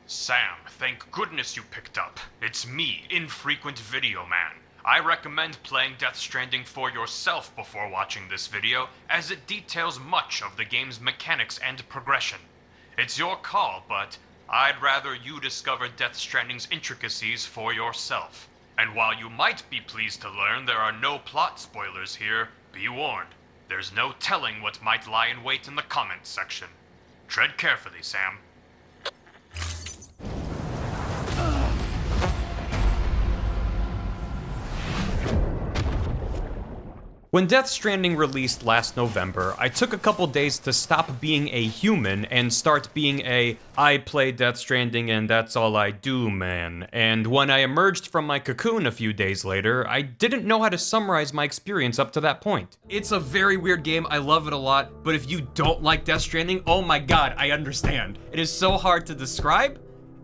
Sam, thank goodness you picked up. It's me, Infrequent Video Man. I recommend playing Death Stranding for yourself before watching this video, as it details much of the game's mechanics and progression. It's your call, but I'd rather you discover Death Stranding's intricacies for yourself. And while you might be pleased to learn there are no plot spoilers here, be warned, there's no telling what might lie in wait in the comments section. Tread carefully, Sam. When Death Stranding released last November, I took a couple days to stop being a human and start being I play Death Stranding and that's all I do man. And when I emerged from my cocoon a few days later, I didn't know how to summarize my experience up to that point. It's a very weird game, I love it a lot, but if you don't like Death Stranding, oh my god, I understand. It is so hard to describe,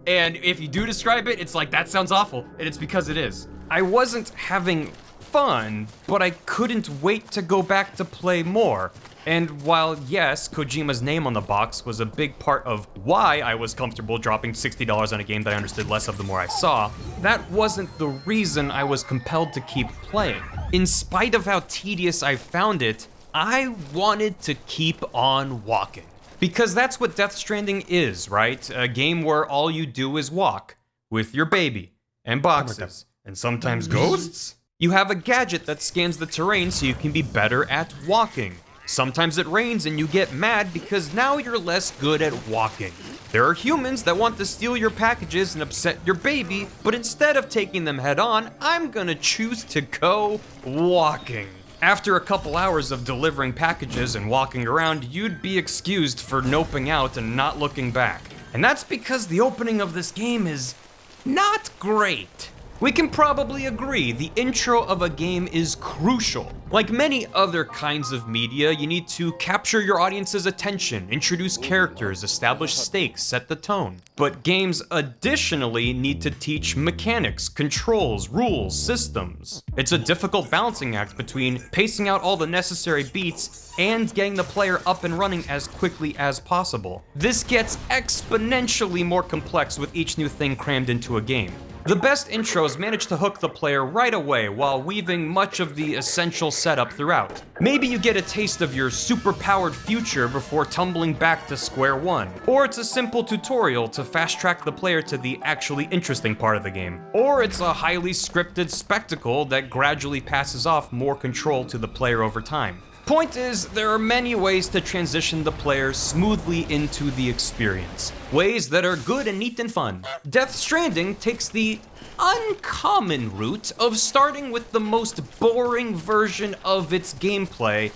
and if you do describe it, it's like, that sounds awful, and it's because it is. I wasn't having fun, but I couldn't wait to go back to play more. And while yes, Kojima's name on the box was a big part of why I was comfortable dropping $60 on a game that I understood less of the more I saw, that wasn't the reason I was compelled to keep playing. In spite of how tedious I found it, I wanted to keep on walking. Because that's what Death Stranding is, right? A game where all you do is walk, with your baby, and boxes, and sometimes ghosts? You have a gadget that scans the terrain so you can be better at walking. Sometimes it rains and you get mad because now you're less good at walking. There are humans that want to steal your packages and upset your baby, but instead of taking them head on, I'm gonna choose to go walking. After a couple hours of delivering packages and walking around, you'd be excused for noping out and not looking back. And that's because the opening of this game is not great. We can probably agree the intro of a game is crucial. Like many other kinds of media, you need to capture your audience's attention, introduce characters, establish stakes, set the tone. But games additionally need to teach mechanics, controls, rules, systems. It's a difficult balancing act between pacing out all the necessary beats and getting the player up and running as quickly as possible. This gets exponentially more complex with each new thing crammed into a game. The best intros manage to hook the player right away while weaving much of the essential setup throughout. Maybe you get a taste of your super-powered future before tumbling back to square one. Or it's a simple tutorial to fast-track the player to the actually interesting part of the game. Or it's a highly scripted spectacle that gradually passes off more control to the player over time. Point is, there are many ways to transition the player smoothly into the experience. Ways that are good and neat and fun. Death Stranding takes the uncommon route of starting with the most boring version of its gameplay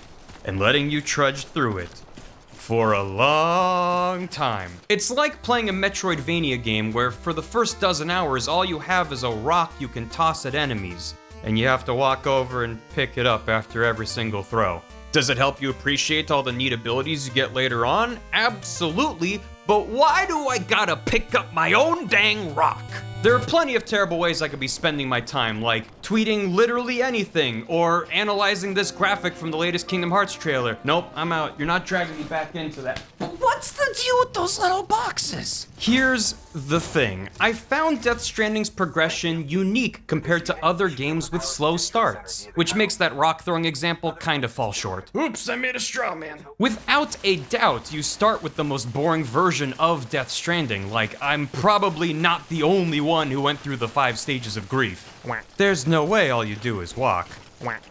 and letting you trudge through it for a long time. It's like playing a Metroidvania game where for the first dozen hours all you have is a rock you can toss at enemies, and you have to walk over and pick it up after every single throw. Does it help you appreciate all the neat abilities you get later on? Absolutely, but why do I gotta pick up my own dang rock? There are plenty of terrible ways I could be spending my time, like tweeting literally anything, or analyzing this graphic from the latest Kingdom Hearts trailer. Nope, I'm out. You're not dragging me back into that. But what's the deal with those little boxes? Here's the thing. I found Death Stranding's progression unique compared to other games with slow starts, which makes that rock throwing example kind of fall short. Oops, I made a straw man. Without a doubt, you start with the most boring version of Death Stranding, like I'm probably not the only one who went through the 5 stages of grief. There's no way all you do is walk.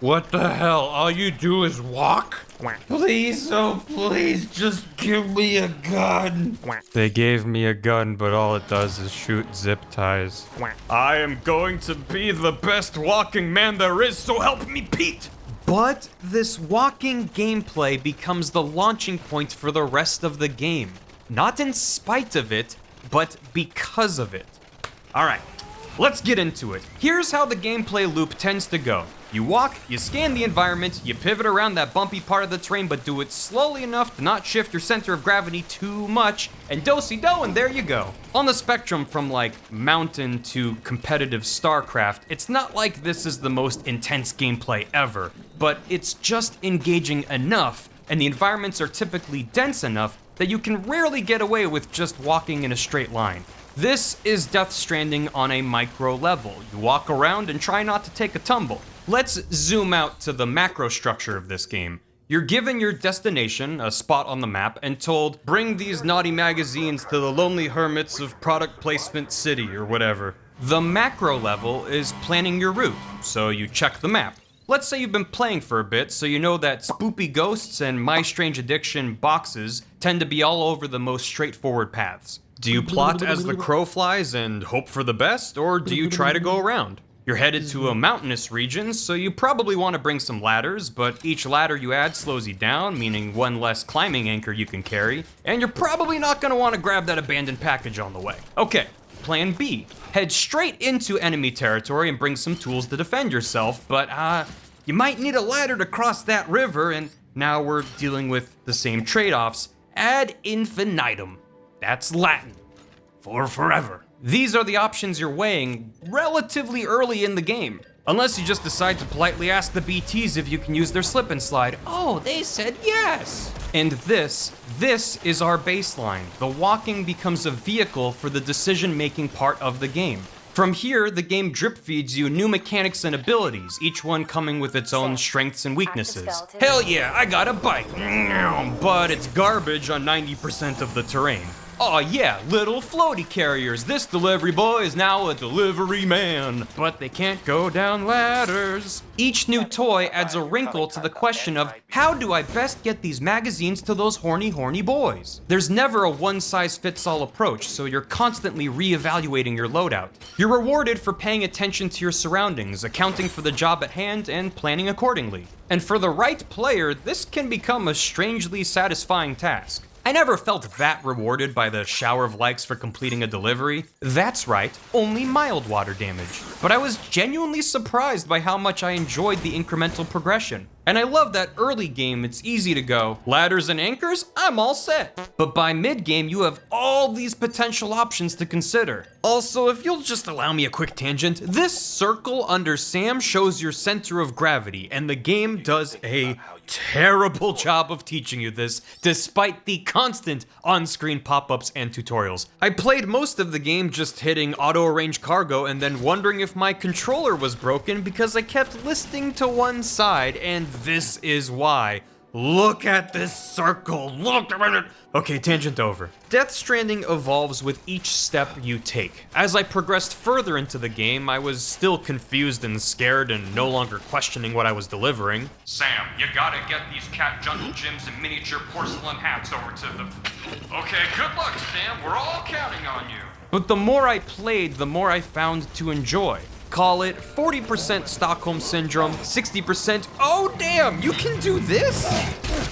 What the hell? All you do is walk? Please, oh please, just give me a gun. They gave me a gun, but all it does is shoot zip ties. I am going to be the best walking man there is, so help me Pete! But this walking gameplay becomes the launching point for the rest of the game. Not in spite of it, but because of it. Alright, let's get into it. Here's how the gameplay loop tends to go. You walk, you scan the environment, you pivot around that bumpy part of the terrain, but do it slowly enough to not shift your center of gravity too much, and do-si-do, and there you go. On the spectrum from like mountain to competitive StarCraft, it's not like this is the most intense gameplay ever, but it's just engaging enough, and the environments are typically dense enough that you can rarely get away with just walking in a straight line. This is Death Stranding on a micro level. You walk around and try not to take a tumble. Let's zoom out to the macro structure of this game. You're given your destination, a spot on the map, and told, bring these naughty magazines to the lonely hermits of Product Placement City, or whatever. The macro level is planning your route, so you check the map. Let's say you've been playing for a bit, so you know that spoopy ghosts and My Strange Addiction boxes tend to be all over the most straightforward paths. Do you plot as the crow flies and hope for the best, or do you try to go around? You're headed to a mountainous region, so you probably want to bring some ladders, but each ladder you add slows you down, meaning one less climbing anchor you can carry, and you're probably not going to want to grab that abandoned package on the way. Okay, plan B. Head straight into enemy territory and bring some tools to defend yourself, but you might need a ladder to cross that river, and now we're dealing with the same trade-offs. Ad infinitum. That's Latin for forever. These are the options you're weighing relatively early in the game. Unless you just decide to politely ask the BTs if you can use their slip and slide. Oh, they said yes. And this is our baseline. The walking becomes a vehicle for the decision-making part of the game. From here, the game drip feeds you new mechanics and abilities, each one coming with its own strengths and weaknesses. Hell yeah, I got a bike, but it's garbage on 90% of the terrain. Oh yeah, little floaty carriers. This delivery boy is now a delivery man. But they can't go down ladders. Each new toy adds a wrinkle to the question of how do I best get these magazines to those horny boys? There's never a one-size-fits-all approach, so you're constantly re-evaluating your loadout. You're rewarded for paying attention to your surroundings, accounting for the job at hand, and planning accordingly. And for the right player, this can become a strangely satisfying task. I never felt that rewarded by the shower of likes for completing a delivery. That's right, only mild water damage. But I was genuinely surprised by how much I enjoyed the incremental progression. And I love that early game, it's easy to go, ladders and anchors, I'm all set. But by mid-game, you have all these potential options to consider. Also, if you'll just allow me a quick tangent, this circle under Sam shows your center of gravity, and the game does a terrible job of teaching you this, despite the constant on-screen pop-ups and tutorials. I played most of the game just hitting auto-arrange cargo and then wondering if my controller was broken because I kept listing to one side, and this is why. Look at this circle, look at it. Okay, tangent over. Death Stranding evolves with each step you take. As I progressed further into the game, I was still confused and scared and no longer questioning what I was delivering. Sam, you gotta get these cat jungle gyms and miniature porcelain hats over to the... Okay, good luck, Sam, we're all counting on you. But the more I played, the more I found to enjoy. Call it 40% Stockholm Syndrome, 60%, oh damn, you can do this?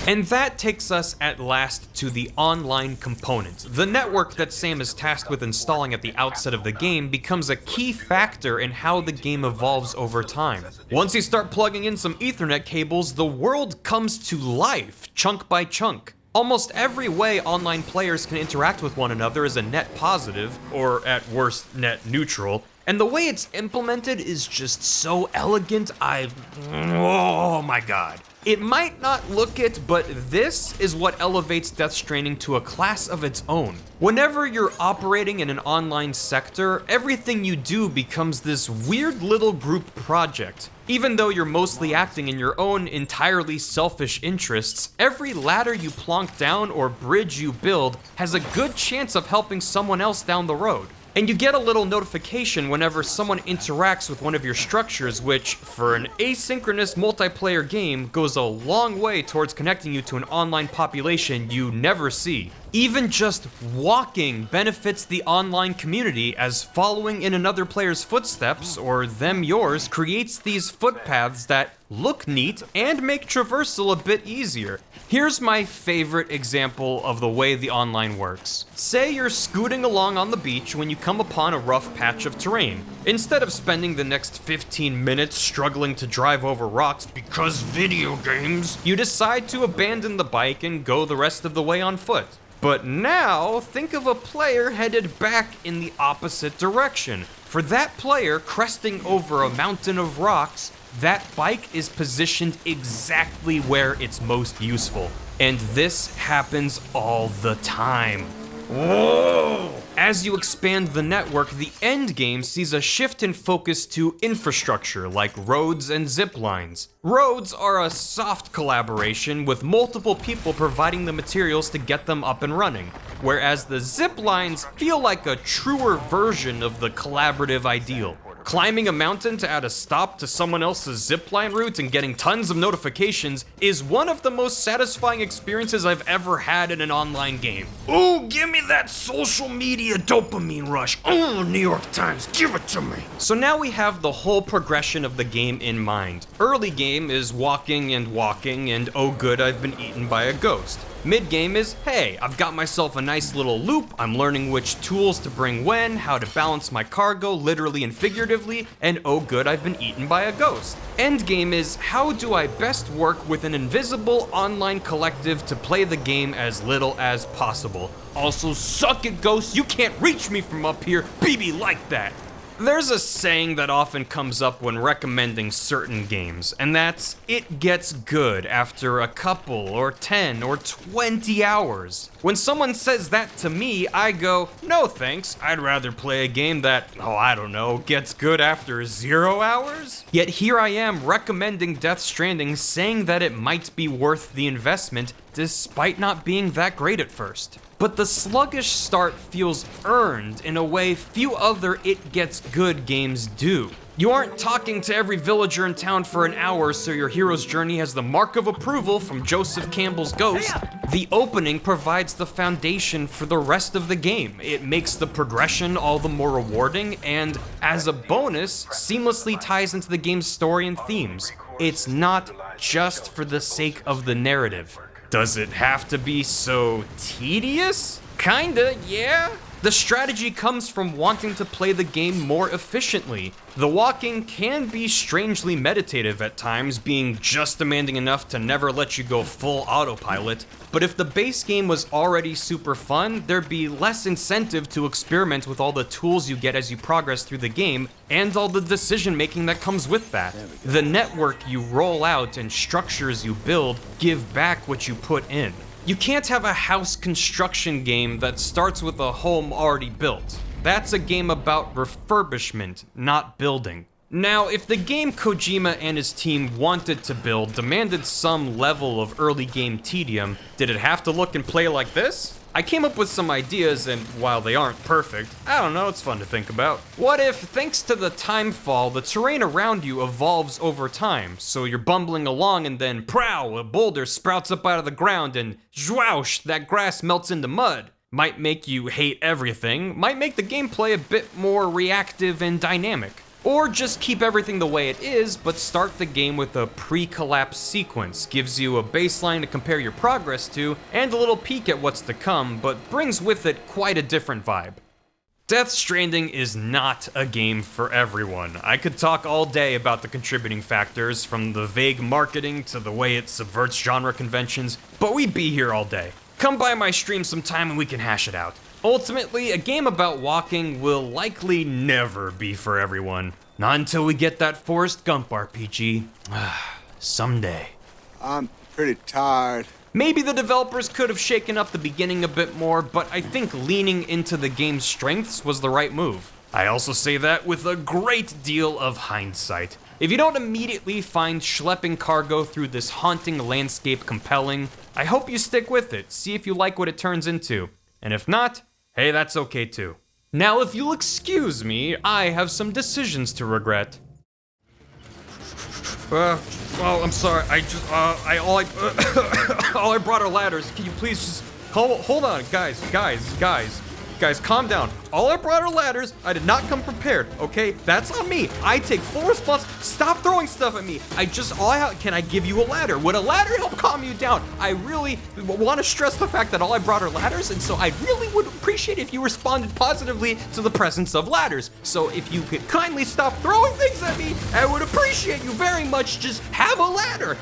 And that takes us at last to the online component. The network that Sam is tasked with installing at the outset of the game becomes a key factor in how the game evolves over time. Once you start plugging in some Ethernet cables, the world comes to life, chunk by chunk. Almost every way online players can interact with one another is a net positive, or at worst, net neutral. And the way it's implemented is just so elegant, oh my god. It might not look it, but this is what elevates Death Stranding to a class of its own. Whenever you're operating in an online sector, everything you do becomes this weird little group project. Even though you're mostly acting in your own entirely selfish interests, every ladder you plonk down or bridge you build has a good chance of helping someone else down the road. And you get a little notification whenever someone interacts with one of your structures, which, for an asynchronous multiplayer game, goes a long way towards connecting you to an online population you never see. Even just walking benefits the online community, as following in another player's footsteps, or them yours, creates these footpaths that look neat, and make traversal a bit easier. Here's my favorite example of the way the online works. Say you're scooting along on the beach when you come upon a rough patch of terrain. Instead of spending the next 15 minutes struggling to drive over rocks because video games, you decide to abandon the bike and go the rest of the way on foot. But now, think of a player headed back in the opposite direction. For that player cresting over a mountain of rocks, that bike is positioned exactly where it's most useful. And this happens all the time. Whoa! As you expand the network, the end game sees a shift in focus to infrastructure like roads and zip lines. Roads are a soft collaboration with multiple people providing the materials to get them up and running, whereas the zip lines feel like a truer version of the collaborative ideal. Climbing a mountain to add a stop to someone else's zipline route and getting tons of notifications is one of the most satisfying experiences I've ever had in an online game. Ooh, give me that social media dopamine rush. Oh, New York Times, give it to me. So now we have the whole progression of the game in mind. Early game is walking and oh good, I've been eaten by a ghost. Mid-game is, hey, I've got myself a nice little loop, I'm learning which tools to bring when, how to balance my cargo literally and figuratively, and oh good, I've been eaten by a ghost. Endgame is, how do I best work with an invisible online collective to play the game as little as possible? Also, suck it, ghosts, you can't reach me from up here, BB like that. There's a saying that often comes up when recommending certain games, and that's, it gets good after a couple or 10 or 20 hours. When someone says that to me, I go, no thanks, I'd rather play a game that, gets good after 0 hours? Yet here I am recommending Death Stranding, saying that it might be worth the investment, despite not being that great at first. But the sluggish start feels earned in a way few other It Gets Good games do. You aren't talking to every villager in town for an hour so your hero's journey has the mark of approval from Joseph Campbell's Ghost. The opening provides the foundation for the rest of the game. It makes the progression all the more rewarding and, as a bonus, seamlessly ties into the game's story and themes. It's not just for the sake of the narrative. Does it have to be so tedious? Kinda, yeah. The strategy comes from wanting to play the game more efficiently. The walking can be strangely meditative at times, being just demanding enough to never let you go full autopilot. But if the base game was already super fun, there'd be less incentive to experiment with all the tools you get as you progress through the game, and all the decision making that comes with that. The network you roll out and structures you build give back what you put in. You can't have a house construction game that starts with a home already built. That's a game about refurbishment, not building. Now, if the game Kojima and his team wanted to build demanded some level of early game tedium, did it have to look and play like this? I came up with some ideas, and while they aren't perfect, I don't know, it's fun to think about. What if, thanks to the time fall, the terrain around you evolves over time, so you're bumbling along and then, prow, a boulder sprouts up out of the ground and, zwoosh, that grass melts into mud. Might make you hate everything, might make the gameplay a bit more reactive and dynamic. Or just keep everything the way it is, but start the game with a pre-collapse sequence, gives you a baseline to compare your progress to, and a little peek at what's to come, but brings with it quite a different vibe. Death Stranding is not a game for everyone. I could talk all day about the contributing factors, from the vague marketing to the way it subverts genre conventions, but we'd be here all day. Come by my stream sometime and we can hash it out. Ultimately, a game about walking will likely never be for everyone. Not until we get that Forrest Gump RPG. Someday. I'm pretty tired. Maybe the developers could have shaken up the beginning a bit more, but I think leaning into the game's strengths was the right move. I also say that with a great deal of hindsight. If you don't immediately find schlepping cargo through this haunting landscape compelling, I hope you stick with it, see if you like what it turns into. And if not, hey, that's okay too. Now, if you'll excuse me, I have some decisions to regret. Well, I'm sorry. All I brought are ladders. Can you please just hold on, guys. Guys, calm down. All I brought are ladders. I did not come prepared, okay? That's on me. I take full responsibility. Stop throwing stuff at me. Can I give you a ladder? Would a ladder help calm you down? I really want to stress the fact that all I brought are ladders, and so I really would appreciate if you responded positively to the presence of ladders. So if you could kindly stop throwing things at me, I would appreciate you very much. Just have a ladder.